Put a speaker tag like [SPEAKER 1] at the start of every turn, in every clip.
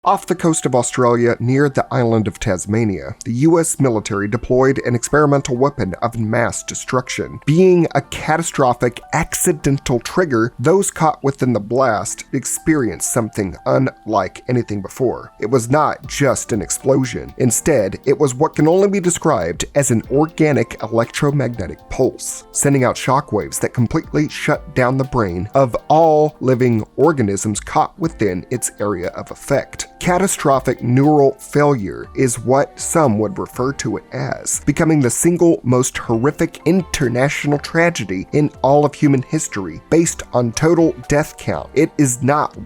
[SPEAKER 1] Off the coast of Australia, near the island of Tasmania, the US military deployed an experimental weapon of mass destruction. Being a catastrophic accidental trigger, those caught within the blast experienced something unlike anything before. It was not just an explosion. Instead, it was what can only be described as an organic electromagnetic pulse, sending out shockwaves that completely shut down the brain of all living organisms caught within its area of effect. Catastrophic neural failure is what some would refer to it as, becoming the single most horrific international tragedy in all of human history, based on total death count.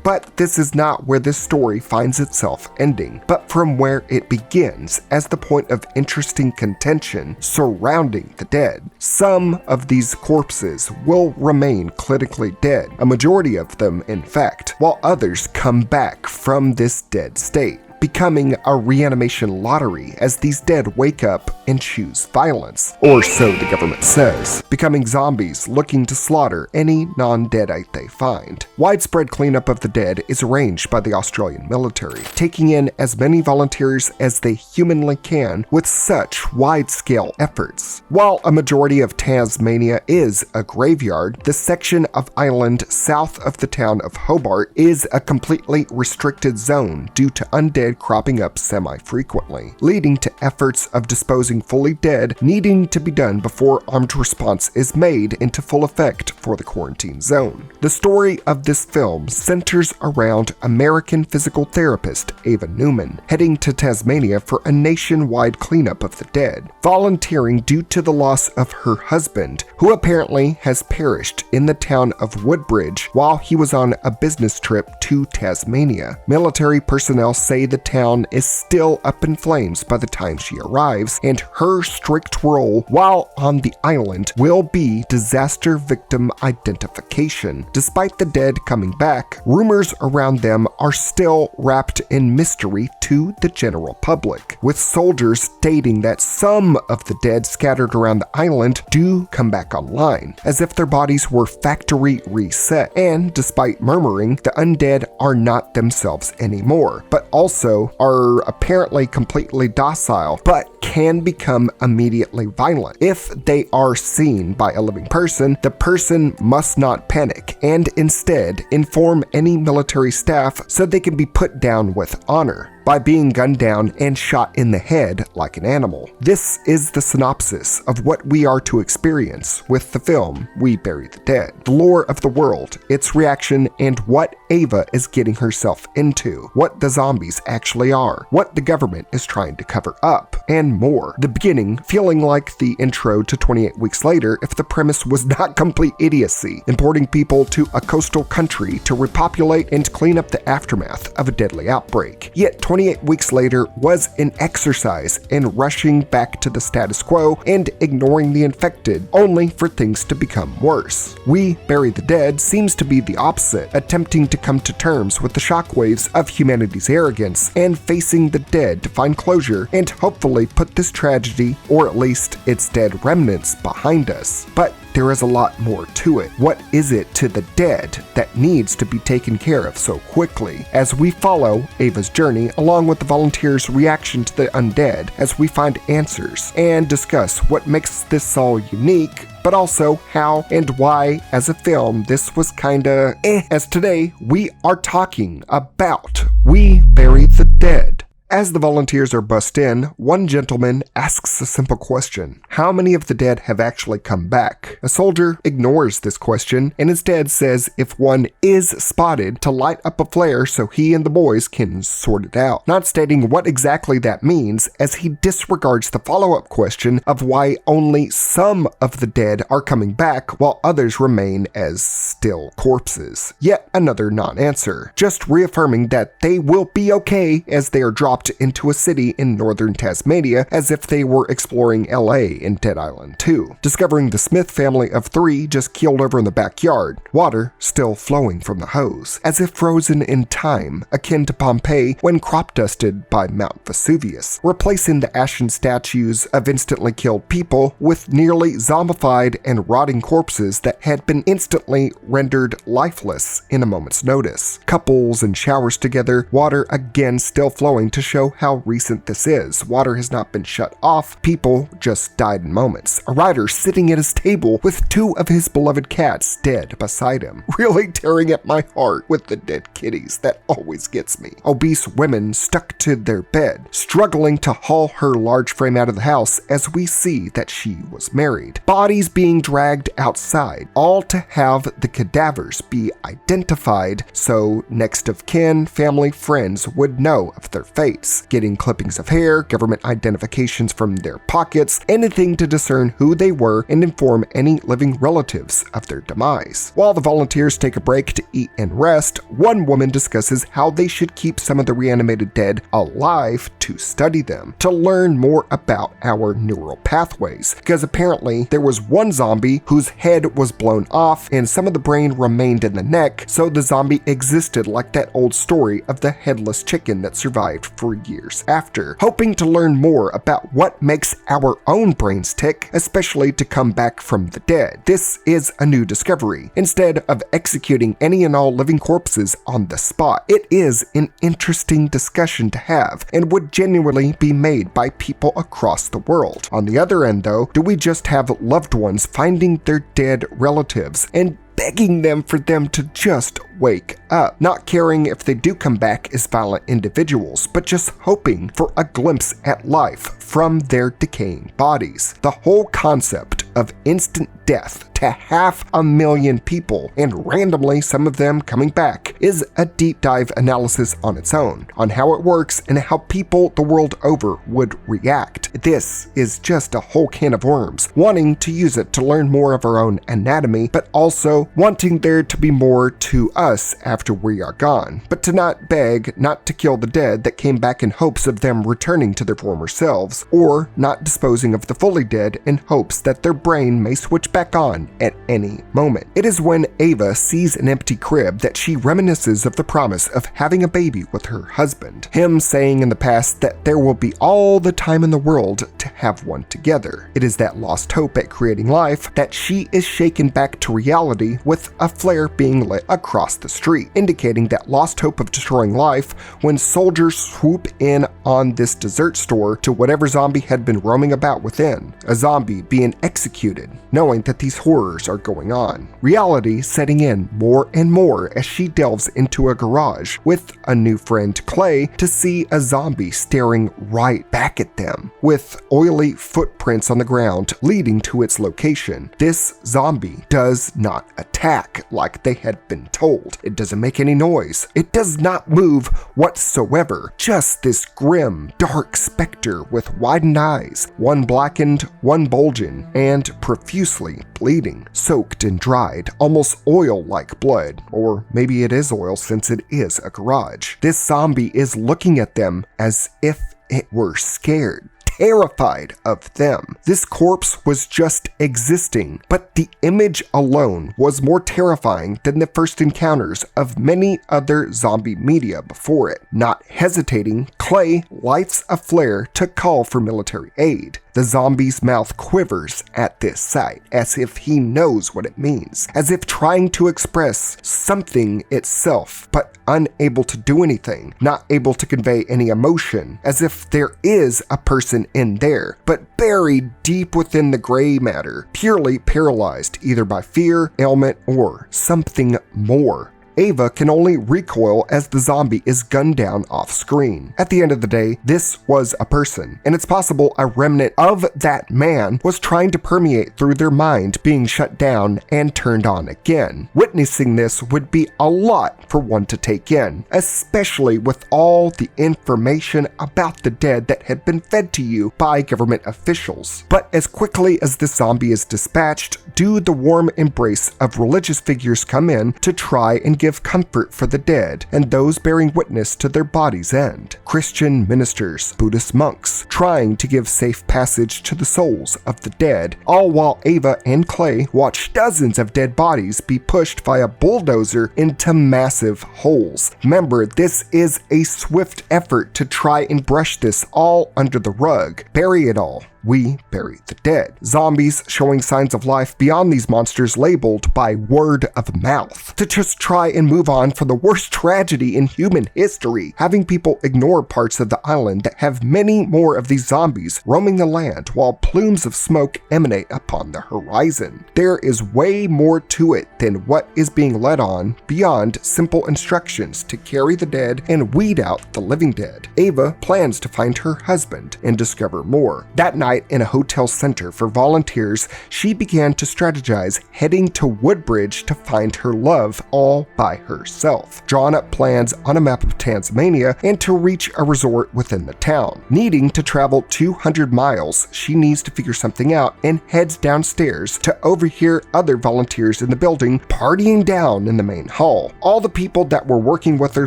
[SPEAKER 1] But this is not where this story finds itself ending, but from where it begins as the point of interesting contention surrounding the dead. Some of these corpses will remain clinically dead, a majority of them in fact, while others come back from this dead state, becoming a reanimation lottery as these dead wake up and choose violence, or so the government says, becoming zombies looking to slaughter any non-deadite they find. Widespread cleanup of the dead is arranged by the Australian military, taking in as many volunteers as they humanly can with such wide-scale efforts. While a majority of Tasmania is a graveyard, the section of island south of the town of Hobart is a completely restricted zone due to undead cropping up semi-frequently, leading to efforts of disposing fully dead needing to be done before armed response is made into full effect for the quarantine zone. The story of this film centers around American physical therapist Ava Newman heading to Tasmania for a nationwide cleanup of the dead, volunteering due to the loss of her husband, who apparently has perished in the town of Woodbridge while he was on a business trip to Tasmania. Military personnel say the town is still up in flames by the time she arrives, and her strict role while on the island will be disaster victim identification. Despite the dead coming back, rumors around them are still wrapped in mystery to the general public, with soldiers stating that some of the dead scattered around the island do come back online, as if their bodies were factory reset, and despite murmuring, the undead are not themselves anymore, but also are apparently completely docile, but can become immediately violent. If they are seen by a living person, the person must not panic and instead inform any military staff so they can be put down with honor by being gunned down and shot in the head like an animal. This is the synopsis of what we are to experience with the film We Bury the Dead, the lore of the world, its reaction, and what Ava is getting herself into, what the zombies actually are, what the government is trying to cover up, and more. The beginning feeling like the intro to 28 Weeks Later if the premise was not complete idiocy, importing people to a coastal country to repopulate and clean up the aftermath of a deadly outbreak. Yet 28 Weeks Later was an exercise in rushing back to the status quo and ignoring the infected, only for things to become worse. We Bury the Dead seems to be the opposite, attempting to come to terms with the shockwaves of humanity's arrogance and facing the dead to find closure and hopefully put this tragedy, or at least its dead remnants, behind us. But there is a lot more to it. What is it to the dead that needs to be taken care of so quickly? As we follow Ava's journey along with the volunteers' reaction to the undead as we find answers and discuss what makes this all unique, but also how and why as a film this was kinda as today we are talking about We Bury the Dead. As the volunteers are bussed in, one gentleman asks a simple question. How many of the dead have actually come back? A soldier ignores this question and instead says if one is spotted to light up a flare so he and the boys can sort it out, not stating what exactly that means as he disregards the follow-up question of why only some of the dead are coming back while others remain as still corpses. Yet another non-answer, just reaffirming that they will be okay as they are dropped dropped into a city in northern Tasmania as if they were exploring LA in Dead Island 2. Discovering the Smith family of 3 just keeled over in the backyard, water still flowing from the hose, as if frozen in time, akin to Pompeii when crop dusted by Mount Vesuvius, replacing the ashen statues of instantly killed people with nearly zombified and rotting corpses that had been instantly rendered lifeless in a moment's notice. Couples in showers together, water again still flowing to show how recent this is. Water has not been shut off, people just died in moments. A writer sitting at his table with 2 of his beloved cats dead beside him, really tearing at my heart with the dead kitties. That always gets me. Obese women stuck to their bed, struggling to haul her large frame out of the house as we see that she was married. Bodies being dragged outside, all to have the cadavers be identified so next of kin, family, friends would know of their fates. Getting clippings of hair, government identifications from their pockets, anything to discern who they were and inform any living relatives of their demise. While the volunteers take a break to eat and rest, one woman discusses how they should keep some of the reanimated dead alive to study them, to learn more about our neural pathways, because apparently there was one zombie whose head was blown off and some of the brain remained in the neck, so the zombie existed like that old story of the headless chicken that survived for years after. Hoping to learn more about what makes our own brains tick, especially to come back from the dead. This is a new discovery. Instead of executing any and all living corpses on the spot, it is an interesting discussion to have and would genuinely be made by people across the world. On the other end though, do we just have loved ones finding their dead relatives and begging them for them to just wake up, not caring if they do come back as violent individuals, but just hoping for a glimpse at life from their decaying bodies. The whole concept of instant death to 500,000 people, and randomly some of them coming back, is a deep dive analysis on its own, on how it works and how people the world over would react. This is just a whole can of worms, wanting to use it to learn more of our own anatomy, but also wanting there to be more to us after we are gone, but to not beg not to kill the dead that came back in hopes of them returning to their former selves, or not disposing of the fully dead in hopes that their brain may switch back on at any moment. It is when Ava sees an empty crib that she reminisces of the promise of having a baby with her husband, him saying in the past that there will be all the time in the world to have one together. It is that lost hope at creating life that she is shaken back to reality with a flare being lit across the street, indicating that lost hope of destroying life when soldiers swoop in on this dessert store to whatever zombie had been roaming about within, a zombie being executed, knowing that these horrors are going on. Reality setting in more and more as she delves into a garage with a new friend Clay to see a zombie staring right back at them, with oily footprints on the ground leading to its location. This zombie does not attack like they had been told. It doesn't make any noise. It does not move whatsoever. Just this grim, dark specter with widened eyes, one blackened, one bulging, and profusely bleeding, soaked and dried, almost oil-like blood, or maybe it is oil since it is a garage. This zombie is looking at them as if it were scared, terrified of them. This corpse was just existing, but the image alone was more terrifying than the first encounters of many other zombie media before it. Not hesitating, Clay lights a flare to call for military aid. The zombie's mouth quivers at this sight, as if he knows what it means, as if trying to express something itself, but unable to do anything, not able to convey any emotion, as if there is a person in there, but buried deep within the gray matter, purely paralyzed either by fear, ailment, or something more. Ava can only recoil as the zombie is gunned down off screen. At the end of the day, this was a person, and it's possible a remnant of that man was trying to permeate through their mind, being shut down and turned on again. Witnessing this would be a lot for one to take in, especially with all the information about the dead that had been fed to you by government officials. But as quickly as this zombie is dispatched, do the warm embrace of religious figures come in to try and give give comfort for the dead and those bearing witness to their body's end. Christian ministers, Buddhist monks, trying to give safe passage to the souls of the dead, all while Ava and Clay watch dozens of dead bodies be pushed by a bulldozer into massive holes. Remember, this is a swift effort to try and brush this all under the rug. Bury it all. We bury the dead. Zombies showing signs of life beyond these monsters labeled by word of mouth. To just try and move on from the worst tragedy in human history, having people ignore parts of the island that have many more of these zombies roaming the land while plumes of smoke emanate upon the horizon. There is way more to it than what is being led on beyond simple instructions to carry the dead and weed out the living dead. Ava plans to find her husband and discover more. That night, in a hotel center for volunteers, she began to strategize, heading to Woodbridge to find her love all by herself. Drawing up plans on a map of Tasmania and to reach a resort within the town. Needing to travel 200 miles, she needs to figure something out and heads downstairs to overhear other volunteers in the building partying down in the main hall. All the people that were working with her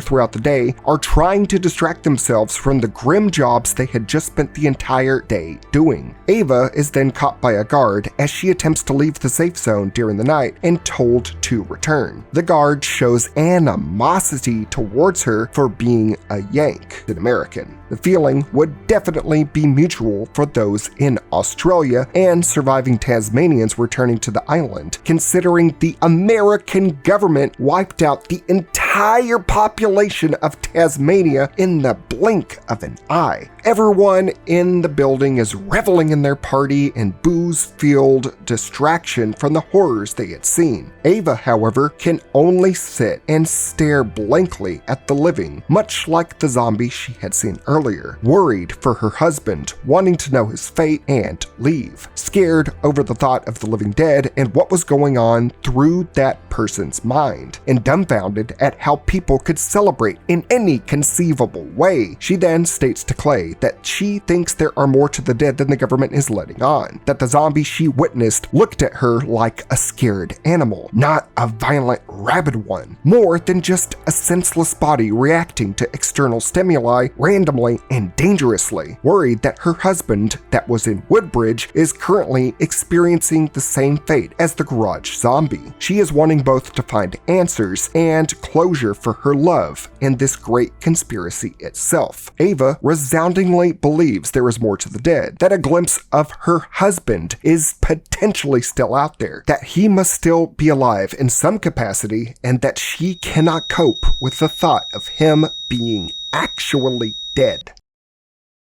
[SPEAKER 1] throughout the day are trying to distract themselves from the grim jobs they had just spent the entire day doing. Ava is then caught by a guard as she attempts to leave the safe zone during the night and told to return. The guard shows animosity towards her for being a Yank, an American. The feeling would definitely be mutual for those in Australia and surviving Tasmanians returning to the island, considering the American government wiped out the entire population of Tasmania in the blink of an eye. Everyone in the building is reveling in their party and booze-fueled distraction from the horrors they had seen. Ava, however, can only sit and stare blankly at the living, much like the zombie she had seen earlier, worried for her husband, wanting to know his fate and leave, scared over the thought of the living dead and what was going on through that person's mind, and dumbfounded at how people could celebrate in any conceivable way. She then states to Clay that she thinks there are more to the dead than the government is letting on, that the zombie she witnessed looked at her like a scared animal, not a violent, rabid one, more than just a senseless body reacting to external stimuli randomly and dangerously, worried that her husband that was in Woodbridge is currently experiencing the same fate as the garage zombie. She is wanting both to find answers and closure for her love and this great conspiracy itself. Ava resoundingly believes there is more to the dead, that a glimpse of her husband is potentially still out there, that he must still be alive in some capacity, and that she cannot cope with the thought of him being actually dead.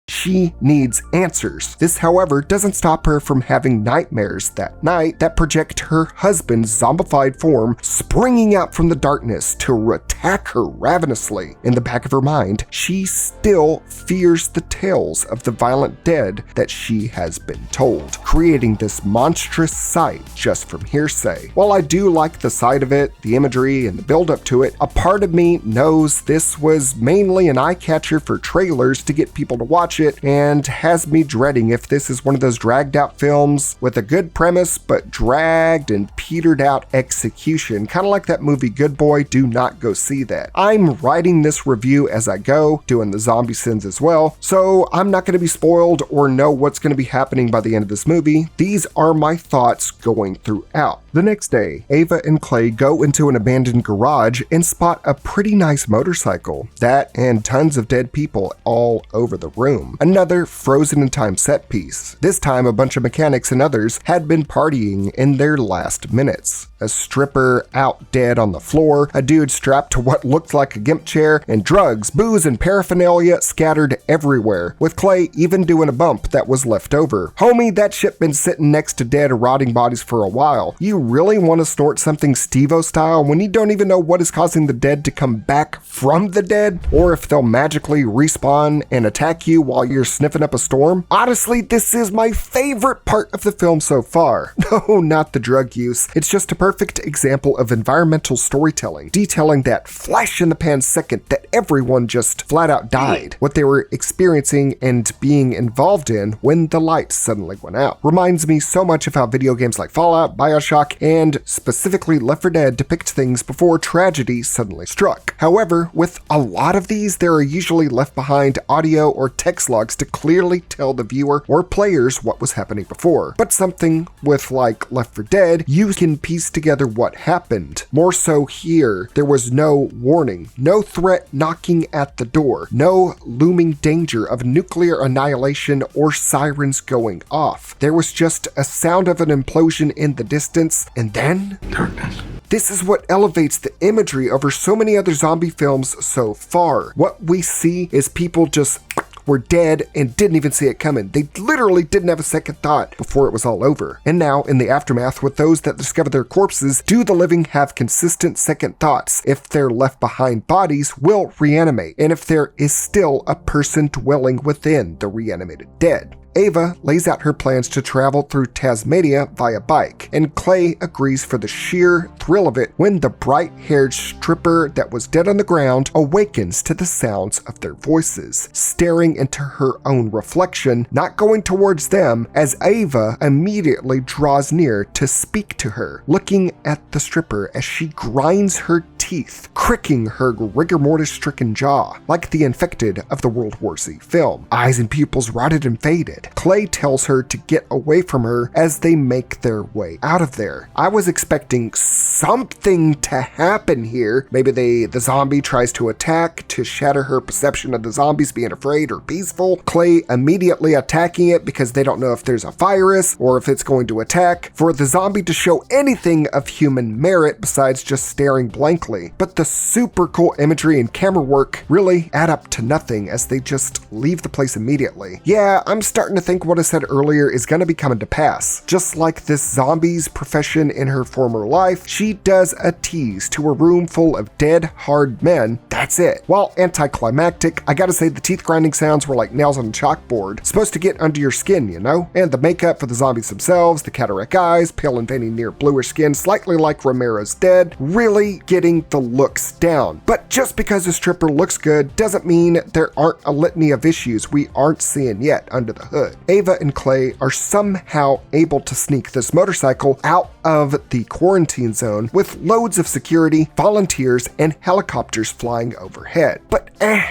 [SPEAKER 1] She needs answers. This, however, doesn't stop her from having nightmares that night that project her husband's zombified form springing out from the darkness to attack her ravenously. In the back of her mind, she still fears the tales of the violent dead that she has been told, creating this monstrous sight just from hearsay. While I do like the sight of it, the imagery, and the build-up to it, a part of me knows this was mainly an eye-catcher for trailers to get people to watch it, and has me dreading if this is one of those dragged out films with a good premise but dragged and petered out execution, kind of like that movie Good Boy. Do not go see that. I'm writing this review as I go, doing the zombie sins as well, so I'm not going to be spoiled or know what's going to be happening by the end of this movie. These are my thoughts going throughout. The next day, Ava and Clay go into an abandoned garage and spot a pretty nice motorcycle. That and tons of dead people all over the room. Another frozen in time set piece. This time, a bunch of mechanics and others had been partying in their last minutes. A stripper out dead on the floor, a dude strapped to what looked like a gimp chair, and drugs, booze, and paraphernalia scattered everywhere, with Clay even doing a bump that was left over. Homie, that shit been sitting next to dead or rotting bodies for a while. You really want to snort something Steve-O style when you don't even know what is causing the dead to come back from the dead, or if they'll magically respawn and attack you while you're sniffing up a storm? Honestly, this is my favorite part of the film so far. No, not the drug use. It's just a perfect example of environmental storytelling, detailing that flash-in-the-pan second that everyone just flat out died, what they were experiencing and being involved in when the lights suddenly went out. Reminds me so much of how video games like Fallout, Bioshock, and specifically Left 4 Dead depict things before tragedy suddenly struck. However, with a lot of these, there are usually left behind audio or text logs to clearly tell the viewer or players what was happening before. But something with like Left 4 Dead, you can piece together what happened. More so here, there was no warning, no threat knocking at the door, no looming danger of nuclear annihilation or sirens going off. There was just a sound of an implosion in the distance, and then darkness. This is what elevates the imagery over so many other zombie films so far. What we see is people just were dead and didn't even see it coming. They literally didn't have a second thought before it was all over. And now, in the aftermath, with those that discover their corpses, do the living have consistent second thoughts? If their left behind bodies will reanimate, and if there is still a person dwelling within the reanimated dead. Ava lays out her plans to travel through Tasmania via bike, and Clay agrees for the sheer thrill of it when the bright-haired stripper that was dead on the ground awakens to the sounds of their voices, staring into her own reflection, not going towards them, as Ava immediately draws near to speak to her, looking at the stripper as she grinds her teeth, cricking her rigor mortis-stricken jaw, like the infected of the World War Z film. Eyes and pupils rotted and faded. Clay tells her to get away from her as they make their way out of there. I was expecting something to happen here. Maybe the zombie tries to attack to shatter her perception of the zombies being afraid or peaceful. Clay immediately attacking it because they don't know if there's a virus or if it's going to attack. For the zombie to show anything of human merit besides just staring blankly. But the super cool imagery and camera work really add up to nothing as they just leave the place immediately. Yeah, I'm starting to think what I said earlier is going to be coming to pass. Just like this zombie's profession in her former life, she does a tease to a room full of dead, hard men. That's it. While anticlimactic, I gotta say the teeth grinding sounds were like nails on a chalkboard. Supposed to get under your skin, you know? And the makeup for the zombies themselves, the cataract eyes, pale and veiny near bluish skin, slightly like Romero's Dead, really getting the looks down. But just because a stripper looks good doesn't mean there aren't a litany of issues we aren't seeing yet under the hood. Ava and Clay are somehow able to sneak this motorcycle out of the quarantine zone with loads of security, volunteers, and helicopters flying overhead. But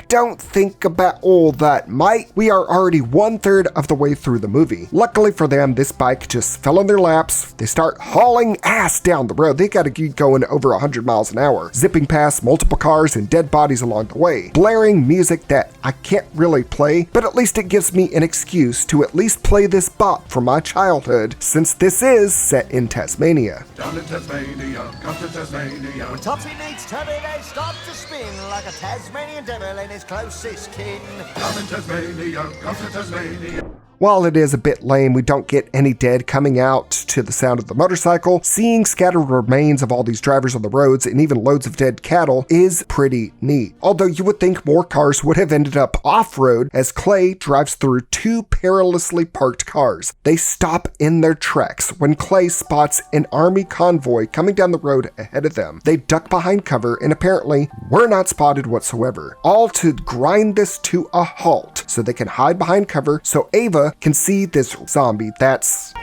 [SPEAKER 1] don't think about all that, mate. We are already 1/3 of the way through the movie. Luckily for them, this bike just fell in their laps. They start hauling ass down the road. They gotta keep going over 100 miles an hour, zipping past multiple cars and dead bodies along the way, blaring music that I can't really play, but at least it gives me an excuse to at least play this bop from my childhood, since this is set in Tasmania.
[SPEAKER 2] Down in Tasmania, come to Tasmania.
[SPEAKER 3] When Topsy meets Tubby, they start to spin like a Tasmanian devil and his closest kin.
[SPEAKER 2] Down in Tasmania, come to Tasmania.
[SPEAKER 1] While it is a bit lame, we don't get any dead coming out to the sound of the motorcycle. Seeing scattered remains of all these drivers on the roads and even loads of dead cattle is pretty neat. Although you would think more cars would have ended up off-road as Clay drives through two perilously parked cars. They stop in their tracks when Clay spots an army convoy coming down the road ahead of them. They duck behind cover and apparently were not spotted whatsoever. All to grind this to a halt so they can hide behind cover so Ava can see this zombie that's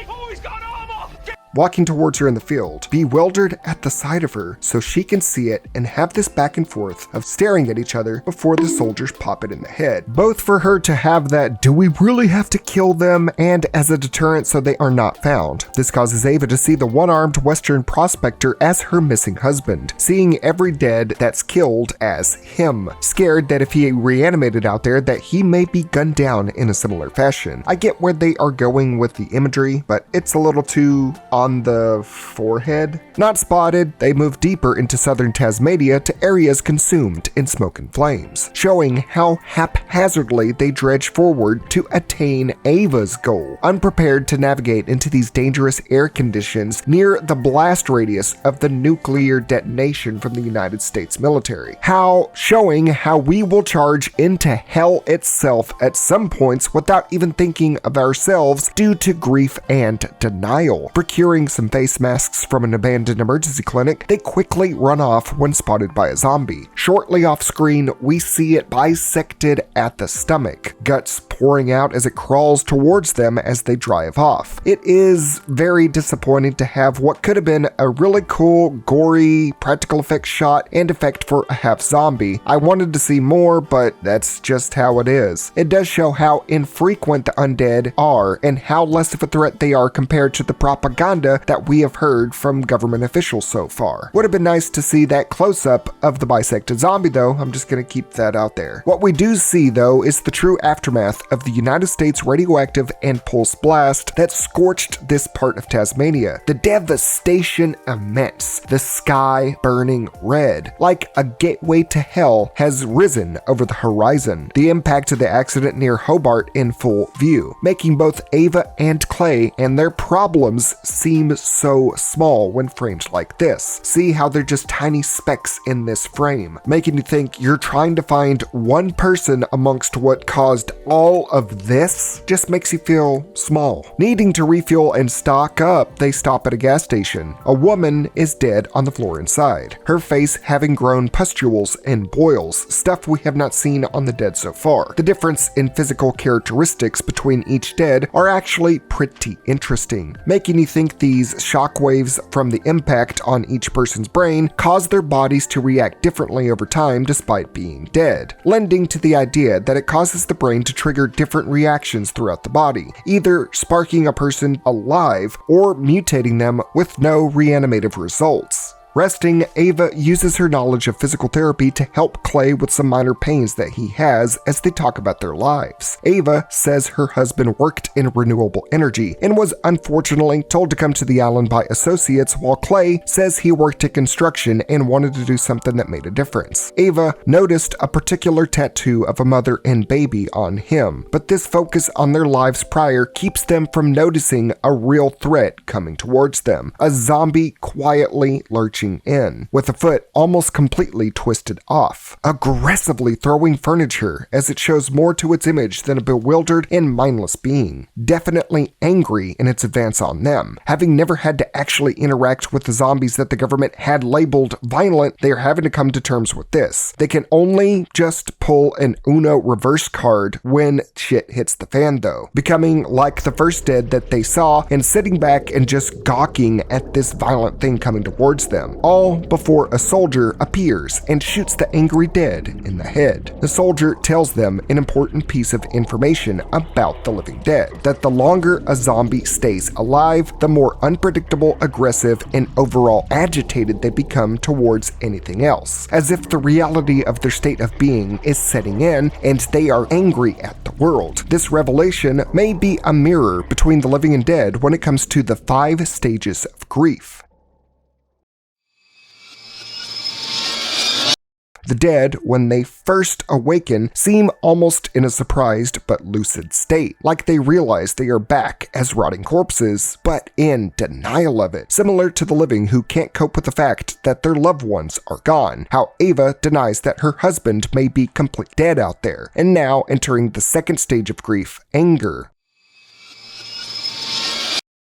[SPEAKER 1] walking towards her in the field, bewildered at the sight of her so she can see it and have this back and forth of staring at each other before the soldiers pop it in the head. Both for her to have that, do we really have to kill them, and as a deterrent so they are not found. This causes Ava to see the one-armed Western prospector as her missing husband, seeing every dead that's killed as him, scared that if he reanimated out there that he may be gunned down in a similar fashion. I get where they are going with the imagery, but it's a little too on the forehead. Not spotted, they move deeper into southern Tasmania to areas consumed in smoke and flames, showing how haphazardly they dredge forward to attain Ava's goal, unprepared to navigate into these dangerous air conditions near the blast radius of the nuclear detonation from the United States military. Showing how we will charge into hell itself at some points without even thinking of ourselves due to grief and denial, procuring wearing some face masks from an abandoned emergency clinic, they quickly run off when spotted by a zombie. Shortly off screen, we see it bisected at the stomach, guts pouring out as it crawls towards them as they drive off. It is very disappointing to have what could have been a really cool, gory, practical effects shot and effect for a half zombie. I wanted to see more, but that's just how it is. It does show how infrequent the undead are and how less of a threat they are compared to the propaganda that we have heard from government officials so far. Would have been nice to see that close-up of the bisected zombie though, I'm just gonna keep that out there. What we do see though is the true aftermath of the United States radioactive and pulse blast that scorched this part of Tasmania. The devastation immense, the sky burning red, like a gateway to hell has risen over the horizon. The impact of the accident near Hobart in full view, making both Ava and Clay and their problems seem so small when framed like this. See how they're just tiny specks in this frame, making you think you're trying to find one person amongst what caused all of this. Just makes you feel small. Needing to refuel and stock up, they stop at a gas station. A woman is dead on the floor inside, her face having grown pustules and boils, stuff we have not seen on the dead so far. The difference in physical characteristics between each dead are actually pretty interesting, making you think these shockwaves from the impact on each person's brain cause their bodies to react differently over time despite being dead, lending to the idea that it causes the brain to trigger different reactions throughout the body, either sparking a person alive or mutating them with no reanimative results. Resting, Ava uses her knowledge of physical therapy to help Clay with some minor pains that he has as they talk about their lives. Ava says her husband worked in renewable energy and was unfortunately told to come to the island by associates, while Clay says he worked at construction and wanted to do something that made a difference. Ava noticed a particular tattoo of a mother and baby on him, but this focus on their lives prior keeps them from noticing a real threat coming towards them, a zombie quietly lurching in, with a foot almost completely twisted off, aggressively throwing furniture as it shows more to its image than a bewildered and mindless being. Definitely angry in its advance on them. Having never had to actually interact with the zombies that the government had labeled violent, they are having to come to terms with this. They can only just pull an Uno reverse card when shit hits the fan though, becoming like the first dead that they saw and sitting back and just gawking at this violent thing coming towards them. All before a soldier appears and shoots the angry dead in the head. The soldier tells them an important piece of information about the living dead, that the longer a zombie stays alive, the more unpredictable, aggressive, and overall agitated they become towards anything else, as if the reality of their state of being is setting in and they are angry at the world. This revelation may be a mirror between the living and dead when it comes to the 5 stages of grief. The dead, when they first awaken, seem almost in a surprised but lucid state, like they realize they are back as rotting corpses, but in denial of it, similar to the living who can't cope with the fact that their loved ones are gone. How Ava denies that her husband may be complete dead out there, and now entering the 2nd stage of grief, anger,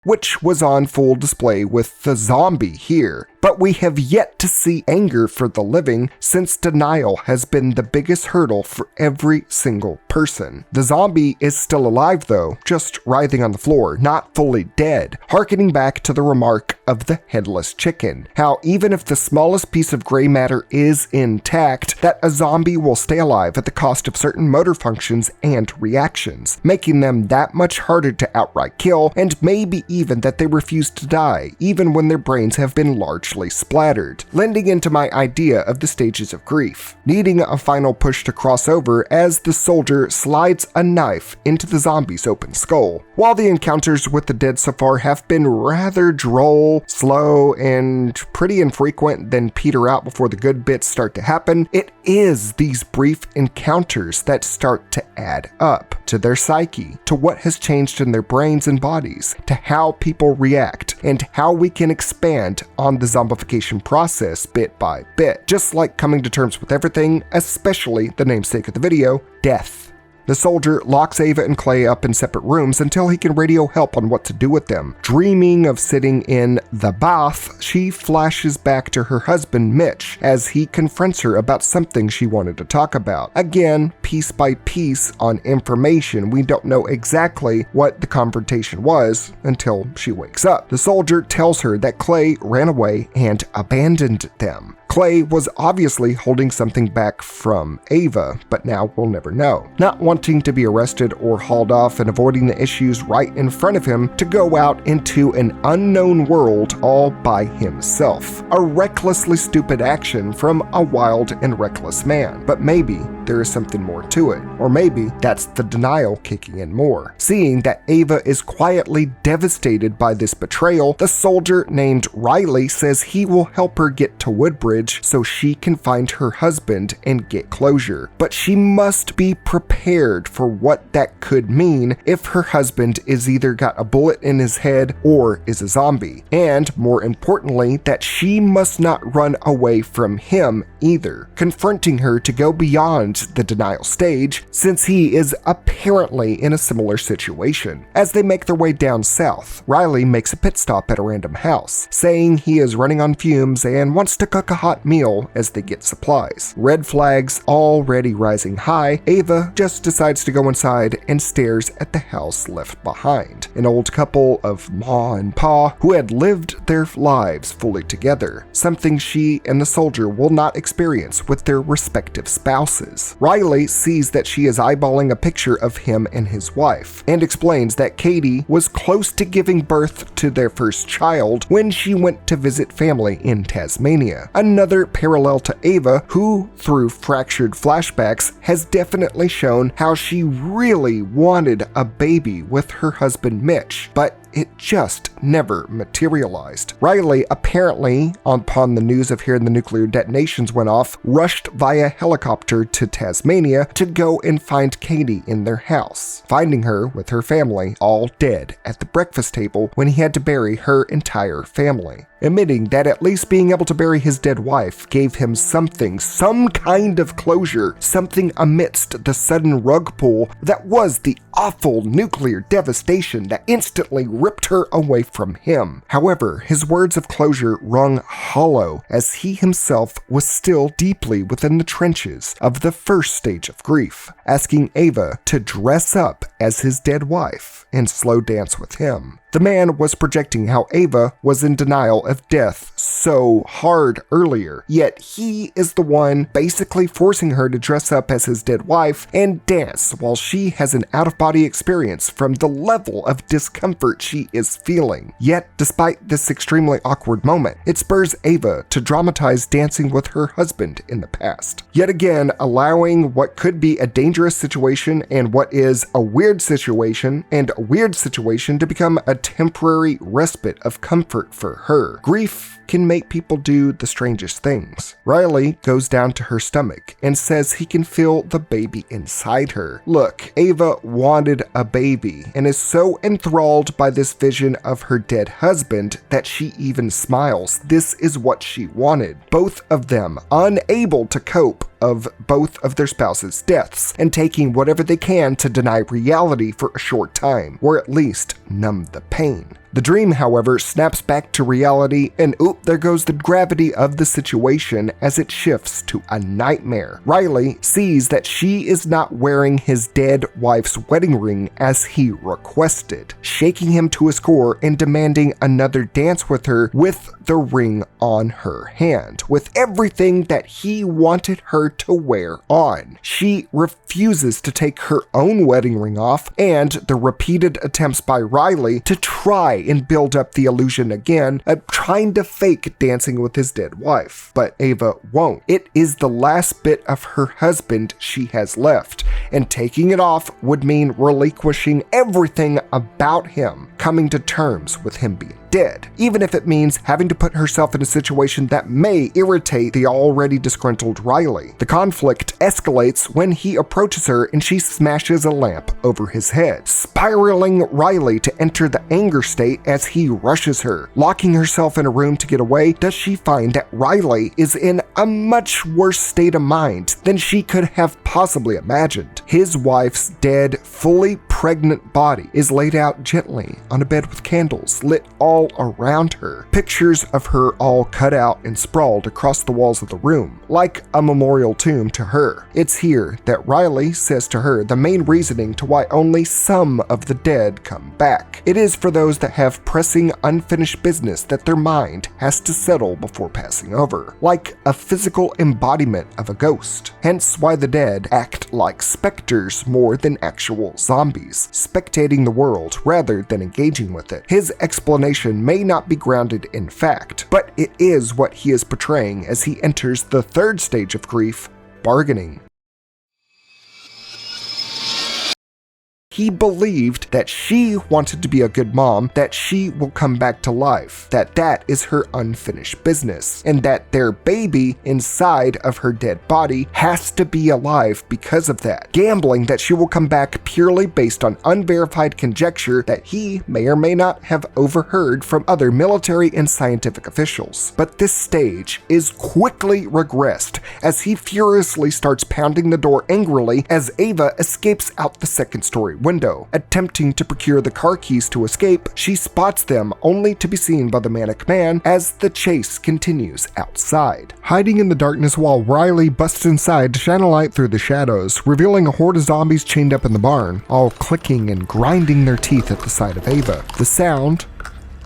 [SPEAKER 1] which was on full display with the zombie here. But we have yet to see anger for the living, since denial has been the biggest hurdle for every single person. The zombie is still alive though, just writhing on the floor, not fully dead, harkening back to the remark of the headless chicken. How even if the smallest piece of gray matter is intact, that a zombie will stay alive at the cost of certain motor functions and reactions, making them that much harder to outright kill, and maybe even that they refuse to die, even when their brains have been largely splattered, lending into my idea of the stages of grief, needing a final push to cross over as the soldier slides a knife into the zombie's open skull. While the encounters with the dead so far have been rather droll, slow, and pretty infrequent, then peter out before the good bits start to happen, it is these brief encounters that start to add up to their psyche, to what has changed in their brains and bodies, to how people react, and how we can expand on the zombification process bit by bit. Just like coming to terms with everything, especially the namesake of the video, death. The soldier locks Ava and Clay up in separate rooms until he can radio help on what to do with them. Dreaming of sitting in the bath, she flashes back to her husband Mitch as he confronts her about something she wanted to talk about. Again, piece by piece on information. We don't know exactly what the confrontation was until she wakes up. The soldier tells her that Clay ran away and abandoned them. Clay was obviously holding something back from Ava, but now we'll never know. Not wanting to be arrested or hauled off and avoiding the issues right in front of him to go out into an unknown world all by himself. A recklessly stupid action from a wild and reckless man. But maybe there is something more to it. Or maybe that's the denial kicking in more. Seeing that Ava is quietly devastated by this betrayal, the soldier named Riley says he will help her get to Woodbridge so she can find her husband and get closure. But she must be prepared for what that could mean if her husband is either got a bullet in his head or is a zombie. And more importantly, that she must not run away from him either, confronting her to go beyond the denial stage since he is apparently in a similar situation. As they make their way down south, Riley makes a pit stop at a random house, saying he is running on fumes and wants to cook a hot meal as they get supplies. Red flags already rising high, Ava just decides to go inside and stares at the house left behind. An old couple of Ma and Pa who had lived their lives fully together, something she and the soldier will not experience with their respective spouses. Riley sees that she is eyeballing a picture of him and his wife, and explains that Katie was close to giving birth to their first child when she went to visit family in Tasmania. Another parallel to Ava, who, through fractured flashbacks, has definitely shown how she really wanted a baby with her husband Mitch, but it just never materialized. Riley, apparently, upon the news of hearing the nuclear detonations went off, rushed via helicopter to Tasmania to go and find Katie in their house, finding her with her family all dead at the breakfast table when he had to bury her entire family. Admitting that at least being able to bury his dead wife gave him something, some kind of closure, something amidst the sudden rug pull that was the awful nuclear devastation that instantly ripped her away from him. However, his words of closure rung hollow as he himself was still deeply within the trenches of the first stage of grief, asking Ava to dress up as his dead wife and slow dance with him. The man was projecting how Ava was in denial of death so hard earlier, yet he is the one basically forcing her to dress up as his dead wife and dance while she has an out-of-body experience from the level of discomfort she is feeling. Yet, despite this extremely awkward moment, it spurs Ava to dramatize dancing with her husband in the past. Yet again, allowing what could be a dangerous situation and what is a weird situation and a weird situation to become a temporary respite of comfort for her. Grief can make people do the strangest things. Riley goes down to her stomach and says he can feel the baby inside her. Look, Ava wanted a baby and is so enthralled by this vision of her dead husband that she even smiles. This is what she wanted. Both of them unable to cope of both of their spouses' deaths and taking whatever they can to deny reality for a short time, or at least numb the pain. The dream, however, snaps back to reality, and there goes the gravity of the situation as it shifts to a nightmare. Riley sees that she is not wearing his dead wife's wedding ring as he requested, shaking him to his core and demanding another dance with her with the ring on her hand, with everything that he wanted her to wear on. She refuses to take her own wedding ring off, and the repeated attempts by Riley to try and build up the illusion again of trying to fake dancing with his dead wife. But Ava won't. It is the last bit of her husband she has left, and taking it off would mean relinquishing everything about him, coming to terms with him being dead, even if it means having to put herself in a situation that may irritate the already disgruntled Riley. The conflict escalates when he approaches her and she smashes a lamp over his head, spiraling Riley to enter the anger state as he rushes her. Locking herself in a room to get away, does she find that Riley is in a much worse state of mind than she could have possibly imagined. His wife's dead, fully pregnant body is laid out gently on a bed with candles lit all around her. Pictures of her all cut out and sprawled across the walls of the room, like a memorial tomb to her. It's here that Riley says to her the main reasoning to why only some of the dead come back. It is for those that have pressing unfinished business that their mind has to settle before passing over, like a physical embodiment of a ghost. Hence why the dead act like specters more than actual zombies, spectating the world rather than engaging with it. His explanation may not be grounded in fact, but it is what he is portraying as he enters the third stage of grief, bargaining. He believed that she wanted to be a good mom, that she will come back to life, that is her unfinished business, and that their baby inside of her dead body has to be alive because of that. Gambling that she will come back purely based on unverified conjecture that he may or may not have overheard from other military and scientific officials. But this stage is quickly regressed as he furiously starts pounding the door angrily as Ava escapes out the second story window. Attempting to procure the car keys to escape, she spots them only to be seen by the manic man as the chase continues outside. Hiding in the darkness while Riley busts inside to shine a light through the shadows, revealing a horde of zombies chained up in the barn, all clicking and grinding their teeth at the sight of Ava. The sound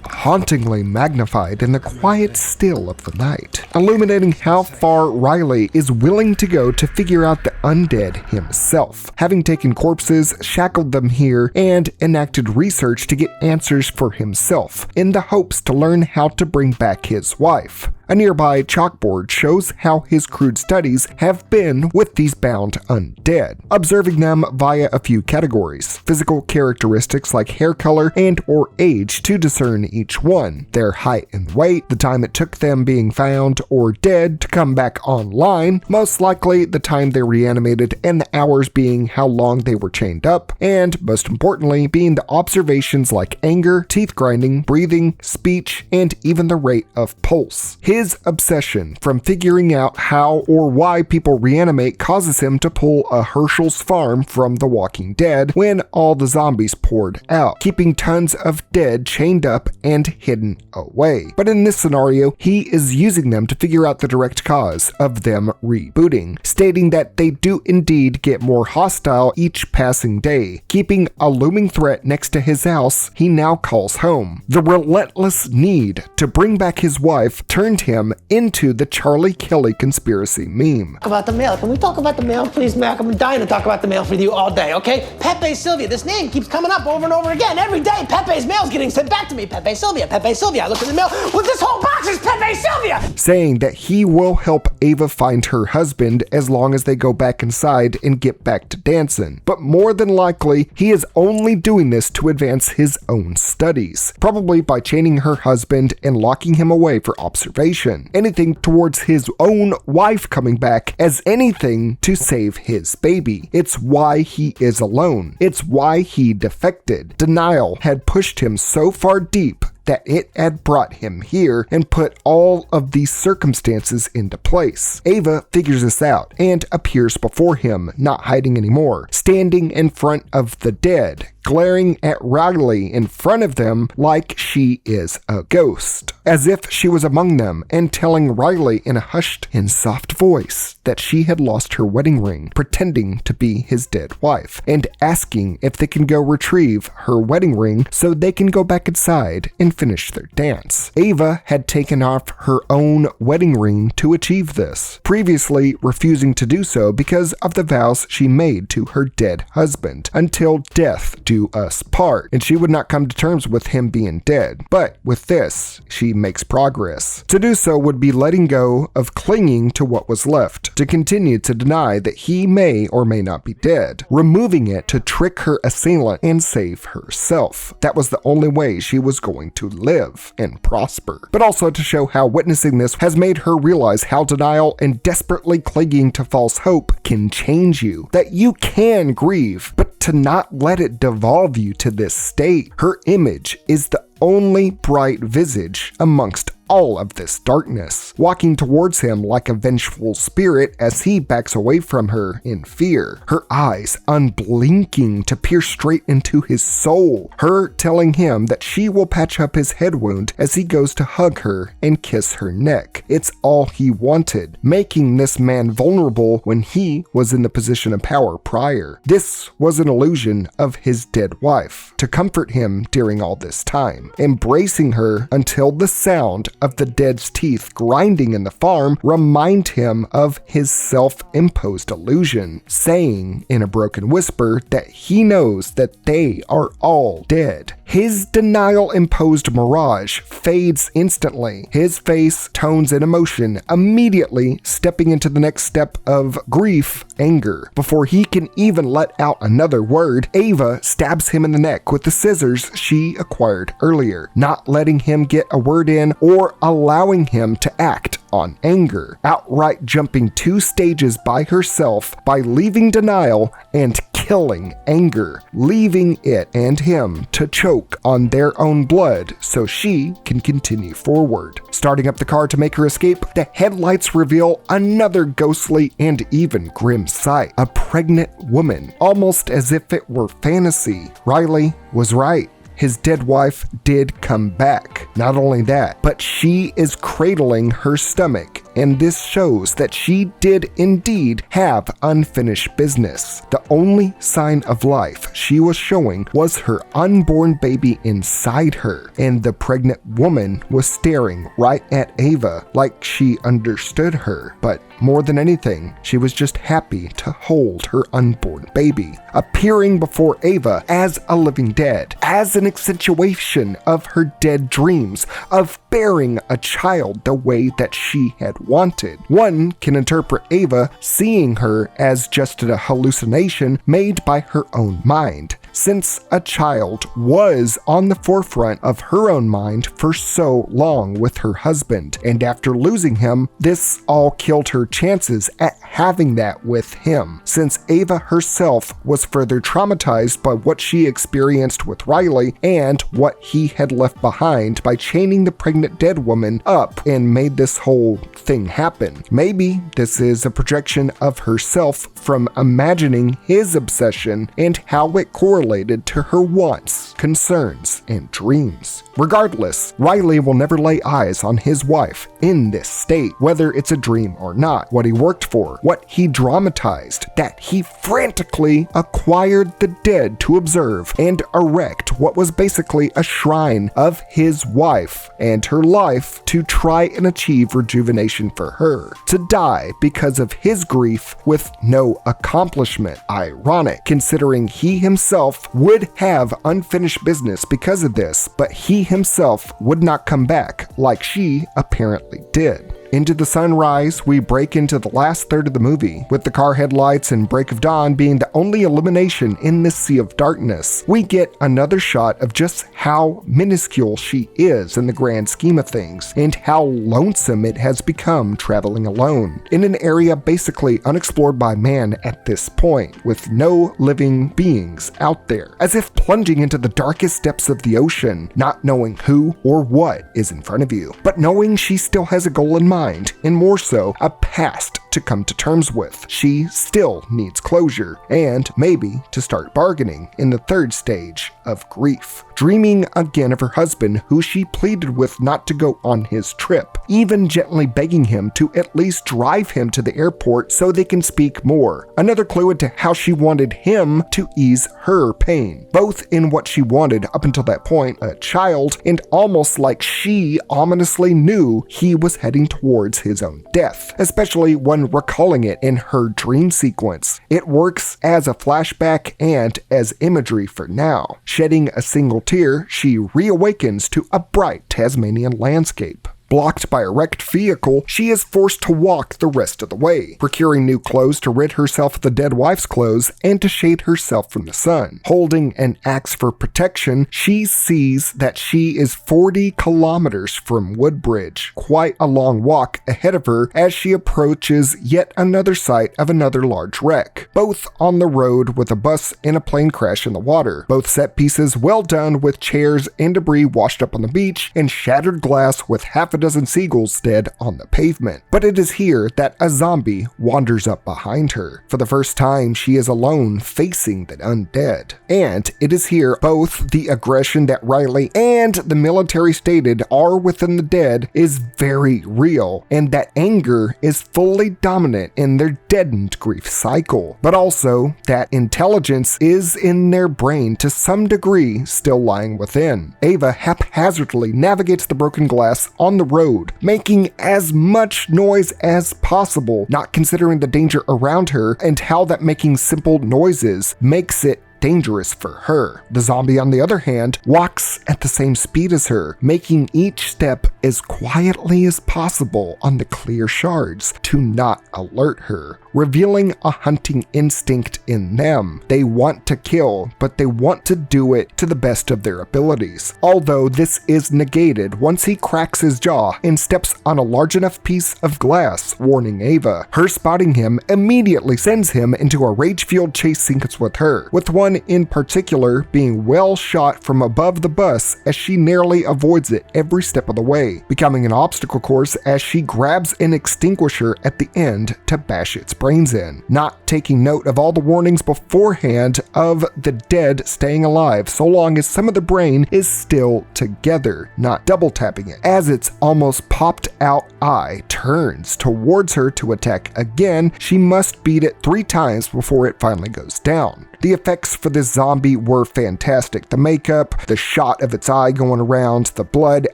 [SPEAKER 1] hauntingly magnified in the quiet still of the night, illuminating how far Riley is willing to go to figure out the undead himself, having taken corpses, shackled them here, and enacted research to get answers for himself, in the hopes to learn how to bring back his wife. A nearby chalkboard shows how his crude studies have been with these bound undead, observing them via a few categories: physical characteristics like hair color and or age to discern each one, their height and weight, the time it took them being found or dead to come back online, most likely the time they reanimated, and the hours being how long they were chained up, and most importantly being the observations like anger, teeth grinding, breathing, speech, and even the rate of pulse. His obsession from figuring out how or why people reanimate causes him to pull a Herschel's farm from The Walking Dead when all the zombies poured out, keeping tons of dead chained up and hidden away. But in this scenario, he is using them to figure out the direct cause of them rebooting, stating that they do indeed get more hostile each passing day, keeping a looming threat next to his house he now calls home. The relentless need to bring back his wife turned him into the Charlie Kelly conspiracy meme.
[SPEAKER 4] About the mail. Can we talk about the mail, please, Mac? I'm dying to talk about the mail with you all day, okay? Pepe Sylvia. This name keeps coming up over and over again. Every day, Pepe's mail's getting sent back to me. Pepe Sylvia, Pepe Sylvia. I look in the mail. Well, this whole box is Pepe Sylvia!
[SPEAKER 1] Saying that he will help Ava find her husband as long as they go back inside and get back to dancing. But more than likely, he is only doing this to advance his own studies, probably by chaining her husband and locking him away for observation. Anything towards his own wife coming back as anything to save his baby. It's why he is alone. It's why he defected. Denial had pushed him so far deep that it had brought him here and put all of these circumstances into place. Ava figures this out and appears before him, not hiding anymore, standing in front of the dead, glaring at Riley in front of them like she is a ghost, as if she was among them, and telling Riley in a hushed and soft voice that she had lost her wedding ring, pretending to be his dead wife, and asking if they can go retrieve her wedding ring so they can go back inside and finish their dance. Ava had taken off her own wedding ring to achieve this, previously refusing to do so because of the vows she made to her dead husband, until death do us part, and she would not come to terms with him being dead. But with this, she makes progress. To do so would be letting go of clinging to what was left, to continue to deny that he may or may not be dead, removing it to trick her assailant and save herself. That was the only way she was going to live and prosper, but also to show how witnessing this has made her realize how denial and desperately clinging to false hope can change you, that you can grieve, but to not let it devolve you to this state. Her image is the only bright visage amongst all of this darkness, walking towards him like a vengeful spirit as he backs away from her in fear, her eyes unblinking to peer straight into his soul, her telling him that she will patch up his head wound as he goes to hug her and kiss her neck. It's all he wanted, making this man vulnerable when he was in the position of power prior. This was an illusion of his dead wife, to comfort him during all this time, embracing her until the sound of the dead's teeth grinding in the farm remind him of his self-imposed illusion, saying in a broken whisper that he knows that they are all dead. His denial-imposed mirage fades instantly. His face tones in emotion, immediately stepping into the next step of grief, anger. Before he can even let out another word, Ava stabs him in the neck with the scissors she acquired earlier, not letting him get a word in or allowing him to act on anger, outright jumping 2 stages by herself by leaving denial and killing anger, leaving it and him to choke on their own blood so she can continue forward. Starting up the car to make her escape, the headlights reveal another ghostly and even grim sight, a pregnant woman, almost as if it were fantasy. Riley was right. His dead wife did come back. Not only that, but she is cradling her stomach, and this shows that she did indeed have unfinished business. The only sign of life she was showing was her unborn baby inside her, and the pregnant woman was staring right at Ava like she understood her. But more than anything, she was just happy to hold her unborn baby, appearing before Ava as a living dead, as an accentuation of her dead dreams of bearing a child the way that she had wanted. One can interpret Ava seeing her as just a hallucination made by her own mind, since a child was on the forefront of her own mind for so long with her husband, and after losing him, this all killed her chances at having that with him, since Ava herself was further traumatized by what she experienced with Riley and what he had left behind by chaining the pregnant dead woman up and made this whole thing happen. Maybe this is a projection of herself from imagining his obsession and how it correlated to her wants, concerns, and dreams. Regardless, Riley will never lay eyes on his wife in this state, whether it's a dream or not. What he worked for, what he dramatized, that he frantically acquired the dead to observe and erect what was basically a shrine of his wife and her life to try and achieve rejuvenation for her, to die because of his grief with no accomplishment. Ironic, considering he himself would have unfinished business because of this, but he himself would not come back like she apparently did. Into the sunrise, we break into the last third of the movie, with the car headlights and break of dawn being the only illumination in this sea of darkness. We get another shot of just how minuscule she is in the grand scheme of things, and how lonesome it has become traveling alone, in an area basically unexplored by man at this point, with no living beings out there, as if plunging into the darkest depths of the ocean, not knowing who or what is in front of you, but knowing she still has a goal in mind, and more so, a past to come to terms with. She still needs closure, and maybe to start bargaining in the third stage of grief. dreaming again of her husband, who she pleaded with not to go on his trip, even gently begging him to at least drive him to the airport so they can speak more. Another clue into how she wanted him to ease her pain, both in what she wanted up until that point, a child, and almost like she ominously knew he was heading towards his own death, especially when recalling it in her dream sequence. It works as a flashback and as imagery for now. Shedding a single tear, she reawakens to a bright Tasmanian landscape. Blocked by a wrecked vehicle, she is forced to walk the rest of the way, procuring new clothes to rid herself of the dead wife's clothes and to shade herself from the sun. Holding an axe for protection, she sees that she is 40 kilometers from Woodbridge, quite a long walk ahead of her as she approaches yet another site of another large wreck, both on the road with a bus and a plane crash in the water. Both set pieces well done with chairs and debris washed up on the beach and shattered glass with half a dozen seagulls dead on the pavement. But it is here that a zombie wanders up behind her. For the first time, she is alone facing the undead. And it is here both the aggression that Riley and the military stated are within the dead is very real, and that anger is fully dominant in their deadened grief cycle. But also that intelligence is in their brain to some degree still lying within. Ava haphazardly navigates the broken glass on the road, making as much noise as possible, not considering the danger around her and how that making simple noises makes it dangerous for her. The zombie, on the other hand, walks at the same speed as her, making each step as quietly as possible on the clear shards to not alert her, revealing a hunting instinct in them. They want to kill, but they want to do it to the best of their abilities. Although this is negated once he cracks his jaw and steps on a large enough piece of glass, warning Ava. Her spotting him immediately sends him into a rage-fueled chase sequence with her, with one in particular being well shot from above the bus as she narrowly avoids it every step of the way, becoming an obstacle course as she grabs an extinguisher at the end to bash its brains in, not taking note of all the warnings beforehand of the dead staying alive so long as some of the brain is still together, not double tapping it, as its almost popped out eye turns towards her to attack again. She must beat it 3 times before it finally goes down. The effects for this zombie were fantastic. The makeup, the shot of its eye going around, the blood,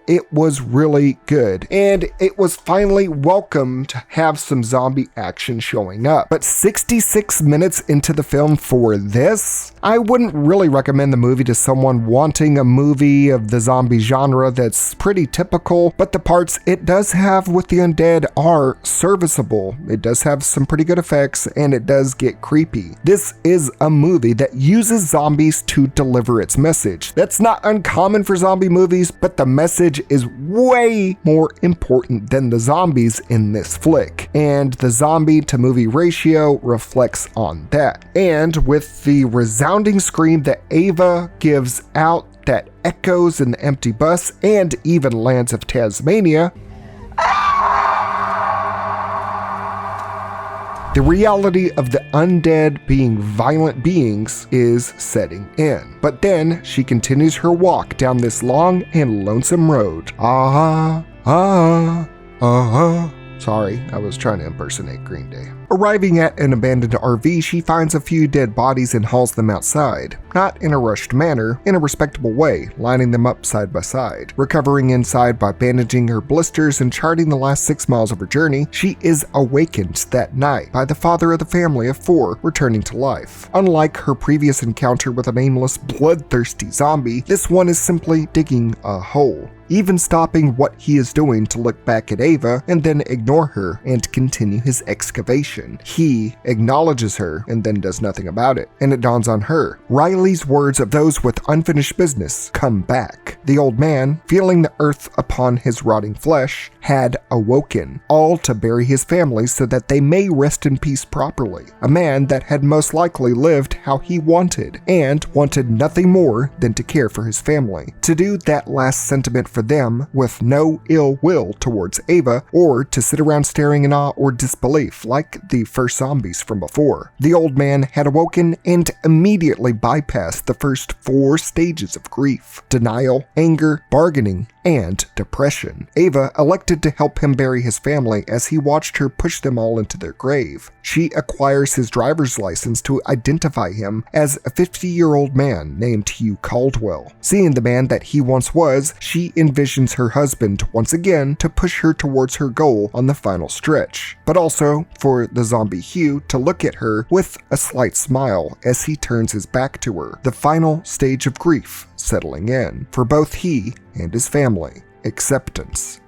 [SPEAKER 1] it was really good. And it was finally welcome to have some zombie action showing up. But 66 minutes into the film for this? I wouldn't really recommend the movie to someone wanting a movie of the zombie genre that's pretty typical, but the parts it does have with the undead are serviceable. It does have some pretty good effects, and it does get creepy. This is a movie that uses zombies to deliver its message. That's not uncommon for zombie movies, but the message is way more important than the zombies in this flick, and the zombie to movie ratio reflects on that. And with the resounding scream that Ava gives out that echoes in the empty bus and even lands of Tasmania, the reality of the undead being violent beings is setting in. But then she continues her walk down this long and lonesome road. Sorry, I was trying to impersonate Green Day. Arriving at an abandoned RV, she finds a few dead bodies and hauls them outside. Not in a rushed manner, in a respectable way, lining them up side by side. Recovering inside by bandaging her blisters and charting the last 6 miles of her journey, she is awakened that night by the father of the family of 4 returning to life. Unlike her previous encounter with an aimless, bloodthirsty zombie, this one is simply digging a hole, even stopping what he is doing to look back at Ava and then ignore her and continue his excavation. He acknowledges her and then does nothing about it, and it dawns on her. Riley's words of those with unfinished business come back. The old man, feeling the earth upon his rotting flesh, had awoken, all to bury his family so that they may rest in peace properly. A man that had most likely lived how he wanted, and wanted nothing more than to care for his family. To do that last sentiment for them, with no ill will towards Ava, or to sit around staring in awe or disbelief like the first zombies from before. The old man had awoken and immediately bypassed the first 4 stages of grief: denial, anger, bargaining, and depression. Ava elected to help him bury his family as he watched her push them all into their grave. She acquires his driver's license to identify him as a 50-year-old man named Hugh Caldwell. Seeing the man that he once was, she envisions her husband once again to push her towards her goal on the final stretch, but also for the zombie Hugh to look at her with a slight smile as he turns his back to her, the final stage of grief settling in for both he and his family: acceptance.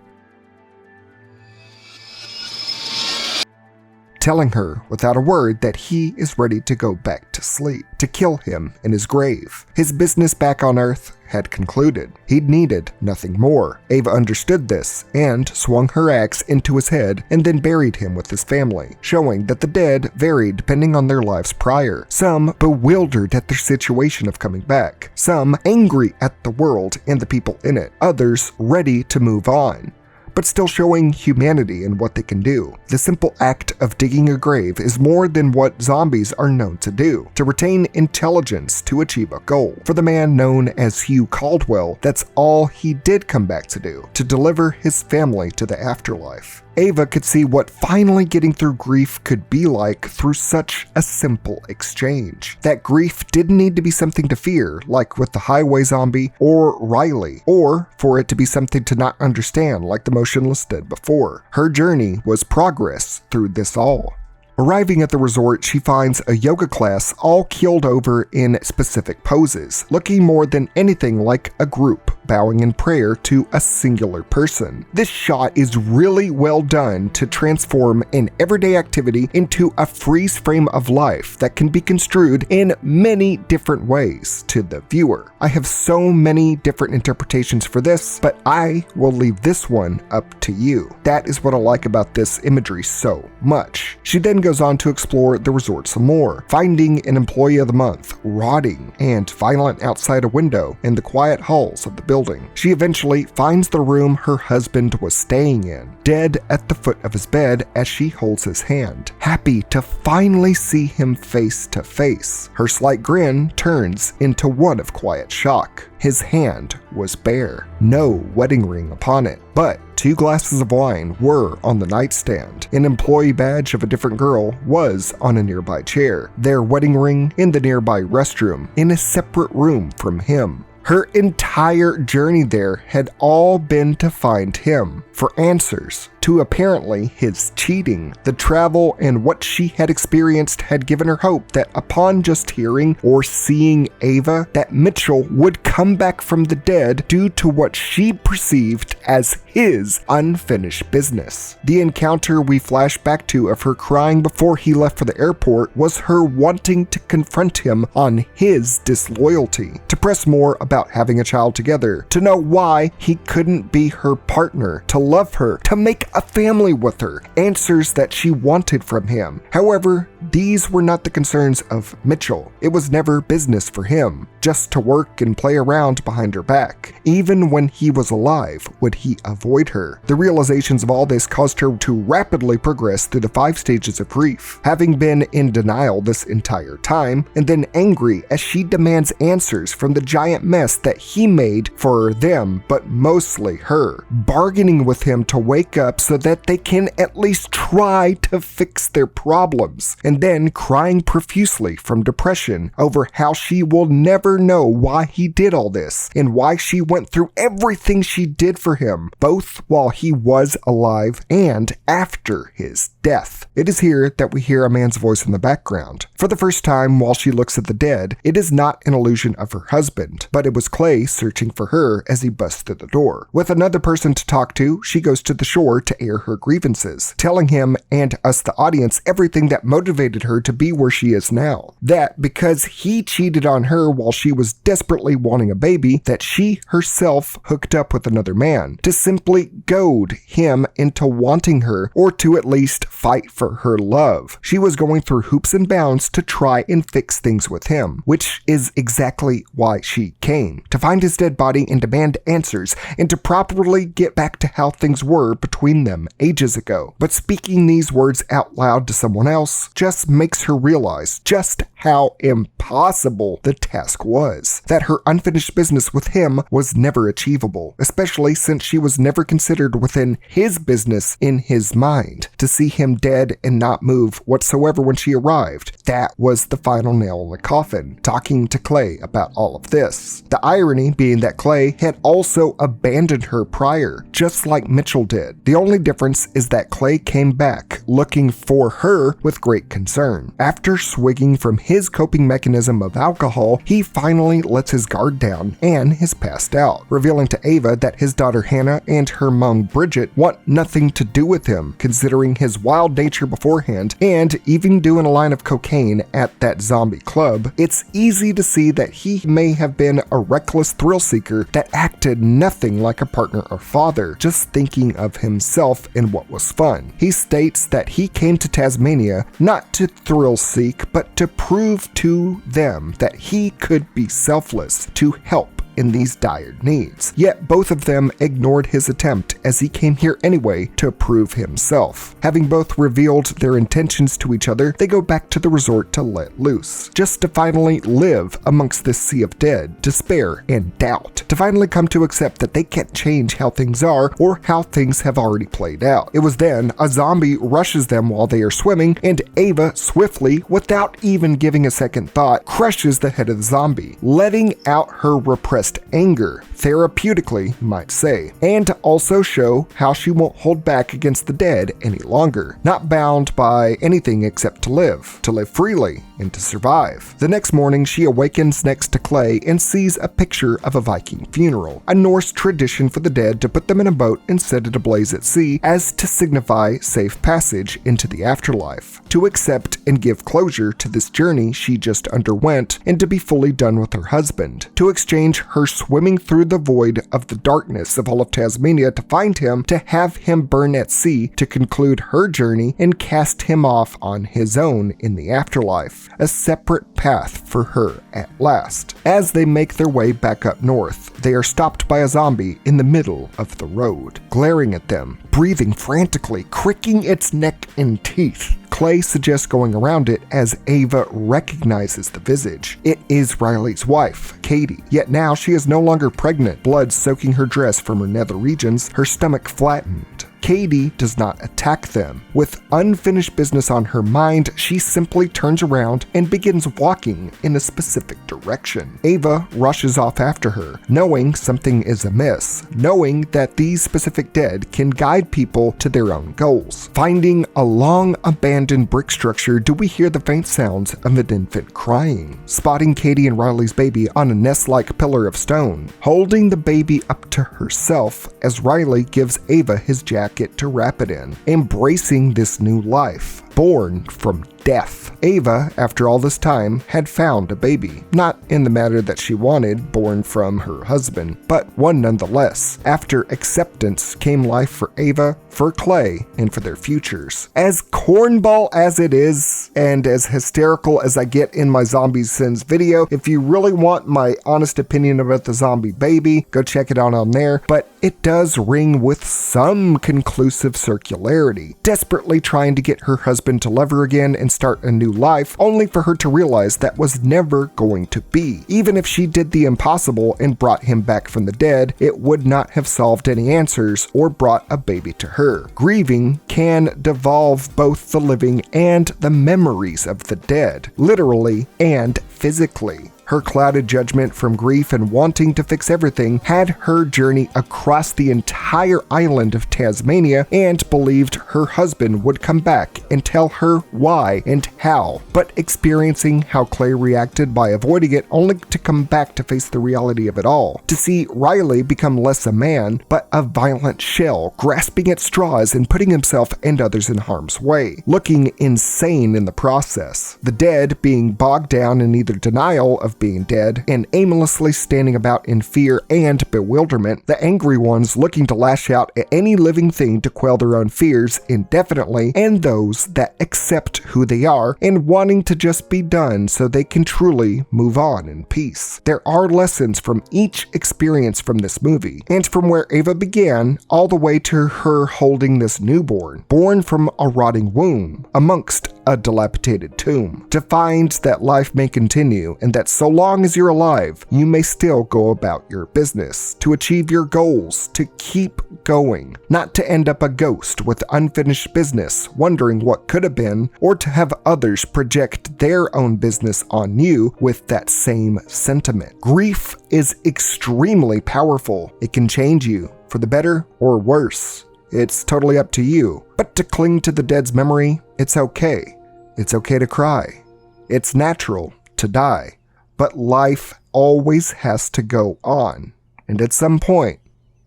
[SPEAKER 1] Telling her without a word that he is ready to go back to sleep, to kill him in his grave. His business back on Earth had concluded. He'd needed nothing more. Ava understood this and swung her axe into his head and then buried him with his family, showing that the dead varied depending on their lives prior. Some bewildered at their situation of coming back, some angry at the world and the people in it, others ready to move on, but still showing humanity in what they can do. The simple act of digging a grave is more than what zombies are known to do: to retain intelligence to achieve a goal. For the man known as Hugh Caldwell, that's all he did come back to do: to deliver his family to the afterlife. Ava could see what finally getting through grief could be like through such a simple exchange. That grief didn't need to be something to fear, like with the highway zombie or Riley, or for it to be something to not understand, like the motionless did before. Her journey was progress through this all. Arriving at the resort, she finds a yoga class all keeled over in specific poses, looking more than anything like a group bowing in prayer to a singular person. This shot is really well done to transform an everyday activity into a freeze frame of life that can be construed in many different ways to the viewer. I have so many different interpretations for this, but I will leave this one up to you. That is what I like about this imagery so much. She then goes on to explore the resort some more, finding an employee of the month rotting and violent outside a window in the quiet halls of the building. She eventually finds the room her husband was staying in, dead at the foot of his bed as she holds his hand, happy to finally see him face to face. Her slight grin turns into one of quiet shock. His hand was bare, no wedding ring upon it, but 2 glasses of wine were on the nightstand. An employee badge of a different girl was on a nearby chair, their wedding ring in the nearby restroom, in a separate room from him. Her entire journey there had all been to find him, for answers to apparently his cheating. The travel and what she had experienced had given her hope that upon just hearing or seeing Ava, that Mitchell would come back from the dead due to what she perceived as his unfinished business. The encounter we flash back to of her crying before he left for the airport was her wanting to confront him on his disloyalty, to press more about having a child together, to know why he couldn't be her partner, to love her, to make a family with her, answers that she wanted from him. However, these were not the concerns of Mitchell. It was never business for him, just to work and play around behind her back. Even when he was alive, would he avoid her? The realizations of all this caused her to rapidly progress through the 5 stages of grief, having been in denial this entire time, and then angry as she demands answers from the giant mess that he made for them, but mostly her, bargaining with him to wake up so that they can at least try to fix their problems, and then crying profusely from depression over how she will never know why he did all this, and why she went through everything she did for him, both while he was alive and after his death. It is here that we hear a man's voice in the background. For the first time while she looks at the dead, it is not an illusion of her husband, but it was Clay searching for her as he busts through the door. With another person to talk to, she goes to the shore to air her grievances, telling him and us the audience everything that motivated motivated her to be where she is now. That because he cheated on her while she was desperately wanting a baby, that she herself hooked up with another man to simply goad him into wanting her, or to at least fight for her love. She was going through hoops and bounds to try and fix things with him, which is exactly why she came. To find his dead body and demand answers, and to properly get back to how things were between them ages ago. But speaking these words out loud to someone else just makes her realize just how impossible the task was. That her unfinished business with him was never achievable, especially since she was never considered within his business in his mind. To see him dead and not move whatsoever when she arrived, that was the final nail in the coffin, talking to Clay about all of this. The irony being that Clay had also abandoned her prior, just like Mitchell did. The only difference is that Clay came back looking for her with great concern. After swigging from his coping mechanism of alcohol, he finally lets his guard down and is passed out, revealing to Ava that his daughter Hannah and her mom Bridget want nothing to do with him, considering his wild nature beforehand, and even doing a line of cocaine at that zombie club. It's easy to see that he may have been a reckless thrill seeker that acted nothing like a partner or father, just thinking of himself and what was fun. He states that he came to Tasmania not to thrill seek, but to prove to them that he could be selfless, to help in these dire needs. Yet both of them ignored his attempt, as he came here anyway to prove himself. Having both revealed their intentions to each other, they go back to the resort to let loose, just to finally live amongst this sea of dead, despair, and doubt. To finally come to accept that they can't change how things are or how things have already played out. It was then a zombie rushes them while they are swimming, and Ava swiftly, without even giving a second thought, crushes the head of the zombie, letting out her repressed anger, therapeutically, you might say, and to also show how she won't hold back against the dead any longer, not bound by anything except to live freely, and to survive. The next morning, she awakens next to Clay and sees a picture of a Viking funeral, a Norse tradition for the dead to put them in a boat and set it ablaze at sea as to signify safe passage into the afterlife, to accept and give closure to this journey she just underwent, and to be fully done with her husband, to exchange her swimming through the void of the darkness of all of Tasmania to find him, to have him burn at sea, to conclude her journey and cast him off on his own in the afterlife, a separate path for her at last. As they make their way back up north, they are stopped by a zombie in the middle of the road, glaring at them, breathing frantically, cricking its neck and teeth. Clay suggests going around it as Ava recognizes the visage. It is Riley's wife, Katie, yet now she is no longer pregnant, blood soaking her dress from her nether regions, her stomach flattened. Katie does not attack them. With unfinished business on her mind, she simply turns around and begins walking in a specific direction. Ava rushes off after her, knowing something is amiss, knowing that these specific dead can guide people to their own goals. Finding a long abandoned brick structure, do we hear the faint sounds of an infant crying. Spotting Katie and Riley's baby on a nest-like pillar of stone, holding the baby up to herself as Riley gives Ava his jacket to wrap it in, embracing this new life, born from death. Ava, after all this time, had found a baby, not in the manner that she wanted, born from her husband, but one nonetheless. After acceptance came life for Ava, for Clay, and for their futures. As cornball as it is, and as hysterical as I get in my Zombie Sins video, if you really want my honest opinion about the zombie baby, go check it out on there, but it does ring with some conclusive circularity, desperately trying to get her husband to love her again and start a new life, only for her to realize that was never going to be. Even if she did the impossible and brought him back from the dead, it would not have solved any answers or brought a baby to her. Grieving can devolve both the living and the memories of the dead, literally and physically. Her clouded judgment from grief and wanting to fix everything had her journey across the entire island of Tasmania and believed her husband would come back and tell her why and how, but experiencing how Clay reacted by avoiding it only to come back to face the reality of it all, to see Riley become less a man, but a violent shell, grasping at straws and putting himself and others in harm's way, looking insane in the process. The dead being bogged down in either denial of being dead and aimlessly standing about in fear and bewilderment, the angry ones looking to lash out at any living thing to quell their own fears indefinitely, and those that accept who they are and wanting to just be done so they can truly move on in peace. There are lessons from each experience from this movie, and from where Ava began all the way to her holding this newborn, born from a rotting womb, amongst a dilapidated tomb, to find that life may continue and that so long as you're alive, you may still go about your business, to achieve your goals, to keep going, not to end up a ghost with unfinished business, wondering what could have been, or to have others project their own business on you with that same sentiment. Grief is extremely powerful. It can change you for the better or worse. It's totally up to you. But to cling to the dead's memory, it's okay. It's okay to cry. It's natural to die. But life always has to go on. And at some point,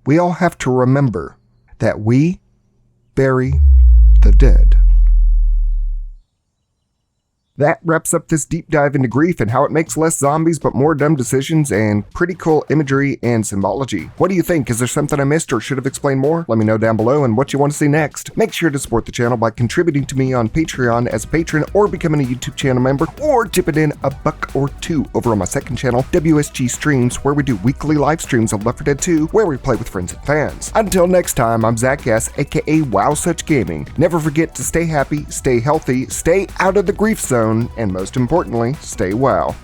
[SPEAKER 1] we all have to remember that we bury the dead. That wraps up this deep dive into grief and how it makes less zombies but more dumb decisions and pretty cool imagery and symbology. What do you think? Is there something I missed or should have explained more? Let me know down below and what you want to see next. Make sure to support the channel by contributing to me on Patreon as a patron or becoming a YouTube channel member, or tipping in $1 or $2 over on my second channel, WSG Streams, where we do weekly live streams of Left 4 Dead 2 where we play with friends and fans. Until next time, I'm Zach S, aka Wow Such Gaming. Never forget to stay happy, stay healthy, stay out of the grief zone, and most importantly, stay wow.